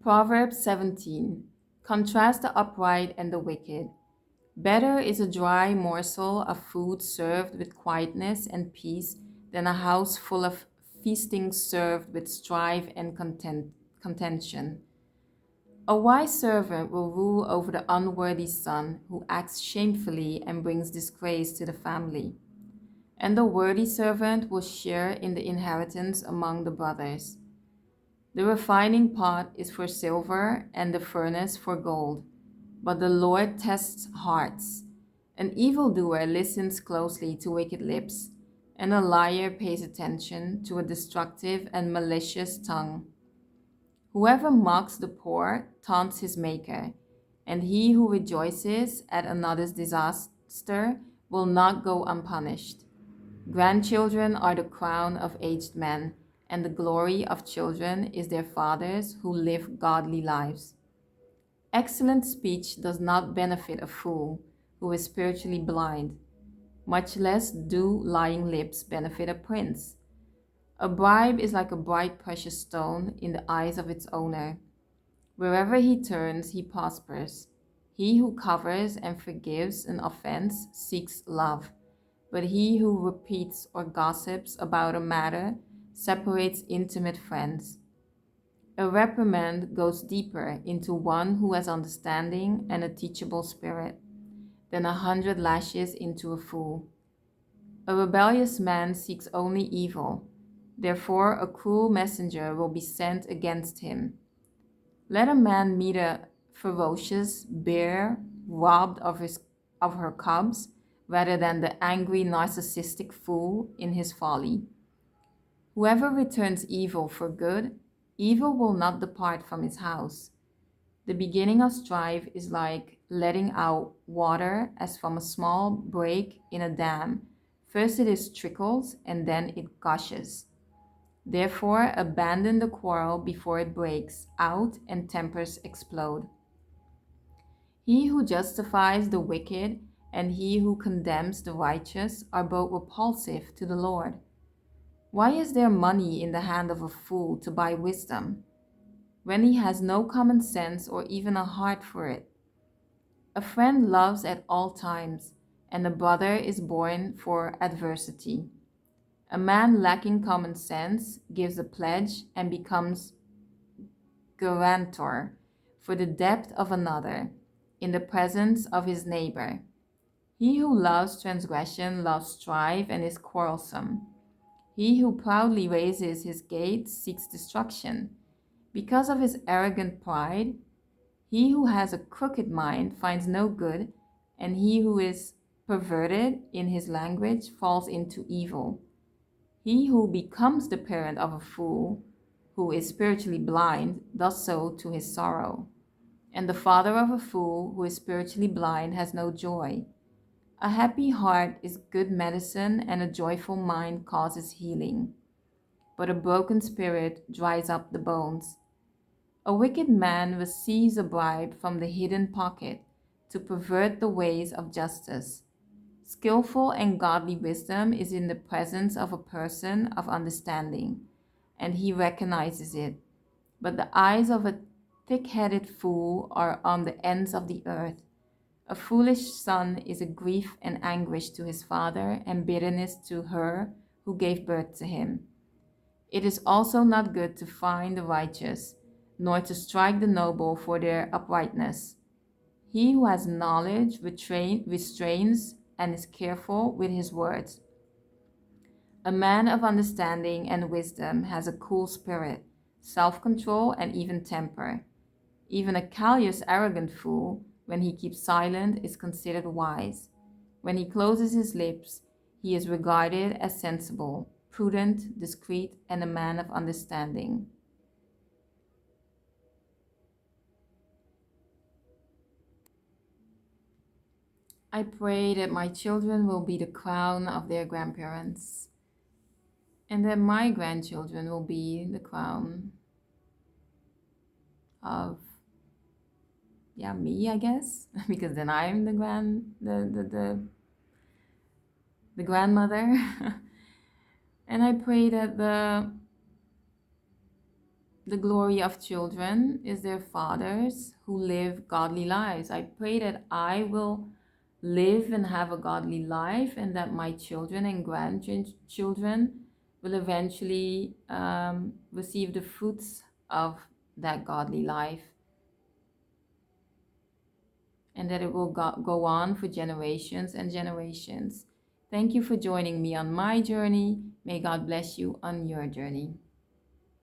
Proverbs 17. Contrast the upright and the wicked. Better is a dry morsel of food served with quietness and peace than a house full of feasting served with strife and contention. A wise servant will rule over the unworthy son who acts shamefully and brings disgrace to the family. And the worthy servant will share in the inheritance among the brothers. The refining pot is for silver and the furnace for gold, but the Lord tests hearts. An evildoer listens closely to wicked lips, and a liar pays attention to a destructive and malicious tongue. Whoever mocks the poor taunts his maker, and he who rejoices at another's disaster will not go unpunished. Grandchildren are the crown of aged men, and the glory of children is their fathers who live godly lives. Excellent speech does not benefit a fool who is spiritually blind, much less do lying lips benefit a prince. A bribe is like a bright precious stone in the eyes of its owner. Wherever he turns, he prospers. He who covers and forgives an offense seeks love, but he who repeats or gossips about a matter separates intimate friends. A reprimand goes deeper into one who has understanding and a teachable spirit than 100 lashes into a fool. A rebellious man seeks only evil, therefore a cruel messenger will be sent against him. Let a man meet a ferocious bear robbed of her cubs rather than the angry narcissistic fool in his folly. Whoever returns evil for good, evil will not depart from his house. The beginning of strife is like letting out water as from a small break in a dam. First it is trickles and then it gushes. Therefore, abandon the quarrel before it breaks out and tempers explode. He who justifies the wicked and he who condemns the righteous are both repulsive to the Lord. Why is there money in the hand of a fool to buy wisdom, when he has no common sense or even a heart for it? A friend loves at all times, and a brother is born for adversity. A man lacking common sense gives a pledge and becomes guarantor for the debt of another in the presence of his neighbor. He who loves transgression loves strife and is quarrelsome. He who proudly raises his gate seeks destruction. Because of his arrogant pride, he who has a crooked mind finds no good, and he who is perverted in his language falls into evil. He who becomes the parent of a fool, who is spiritually blind, does so to his sorrow. And the father of a fool who is spiritually blind has no joy. A happy heart is good medicine, and a joyful mind causes healing. But a broken spirit dries up the bones. A wicked man receives a bribe from the hidden pocket to pervert the ways of justice. Skillful and godly wisdom is in the presence of a person of understanding, and he recognizes it. But the eyes of a thick-headed fool are on the ends of the earth. A foolish son is a grief and anguish to his father, and bitterness to her who gave birth to him. It is also not good to fine the righteous, nor to strike the noble for their uprightness. He who has knowledge restrains and is careful with his words. A man of understanding and wisdom has a cool spirit, self-control, and even temper. Even a callous, arrogant fool, when he keeps silent, is considered wise. When he closes his lips, he is regarded as sensible, prudent, discreet, and a man of understanding. I pray that my children will be the crown of their grandparents, and that my grandchildren will be the crown of me, I guess, because then I'm the grandmother. And I pray that the the glory of children is their fathers who live godly lives. I pray that I will live and have a godly life, and that my children and grandchildren will eventually receive the fruits of that godly life, and that it will go on for generations and generations. Thank you for joining me on my journey. May God bless you on your journey.